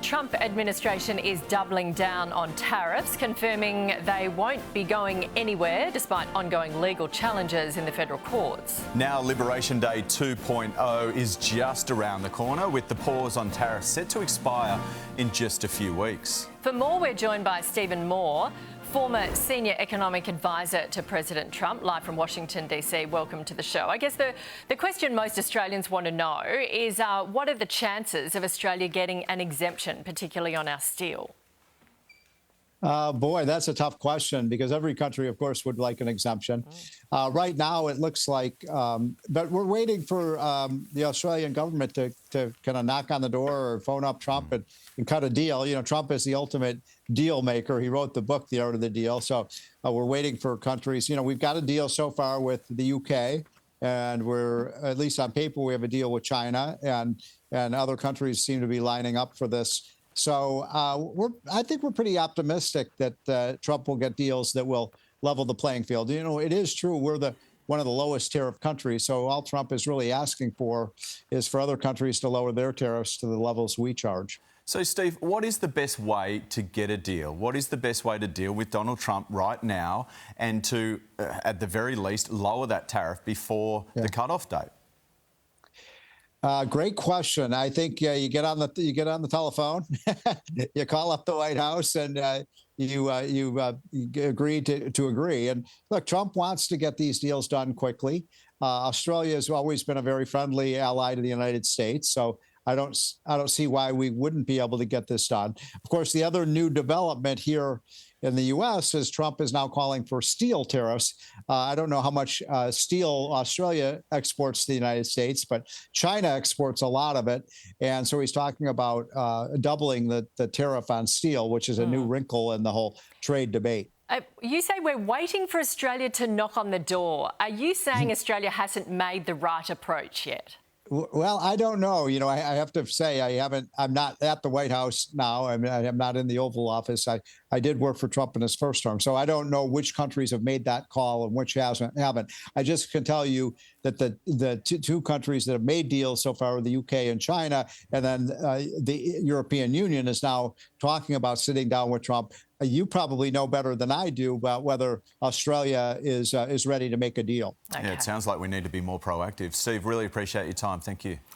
Trump administration is doubling down on tariffs, confirming they won't be going anywhere despite ongoing legal challenges in the federal courts. Now Liberation Day 2.0 is just around the corner, with the pause on tariffs set to expire in just a few weeks. For more, we're joined by Stephen Moore, former senior economic advisor to President Trump, live from Washington, D.C. Welcome to the show. I guess the question most Australians want to know is what are the chances of Australia getting an exemption, particularly on our steel? Boy, that's a tough question because every country, of course, would like an exemption. Right now, it looks like, but we're waiting for the Australian government to kind of knock on the door or phone up Trump and cut a deal. You know, Trump is the ultimate deal maker. He wrote the book, The Art of the Deal. So we're waiting for countries. You know, we've got a deal so far with the UK, and we're, at least on paper, we have a deal with China, and other countries seem to be lining up for this. So I think we're pretty optimistic that Trump will get deals that will level the playing field. You know, it is true we're one of the lowest tariff countries. So all Trump is really asking for is for other countries to lower their tariffs to the levels we charge. So, Steve, what is the best way to get a deal? What is the best way to deal with Donald Trump right now and to, at the very least, lower that tariff before the cutoff date? Great question. I think you get on the telephone, you call up the White House, and you agree to agree. And look, Trump wants to get these deals done quickly. Australia has always been a very friendly ally to the United States, so I don't see why we wouldn't be able to get this done. Of course, the other new development here in the U.S. is Trump is now calling for steel tariffs. I don't know how much steel Australia exports to the United States, but China exports a lot of it. And so he's talking about doubling the tariff on steel, which is a new wrinkle in the whole trade debate. You say we're waiting for Australia to knock on the door. Are you saying Australia hasn't made the right approach yet? Well, I don't know. You know, I have to say I'm not at the White House now. I mean, I'm not in the Oval Office. I did work for Trump in his first term. So I don't know which countries have made that call and which haven't. I just can tell you that the two countries that have made deals so far are the UK and China. And then the European Union is now talking about sitting down with Trump. You probably know better than I do about whether Australia is ready to make a deal. Okay. Yeah, it sounds like we need to be more proactive. Steve, really appreciate your time. Thank you.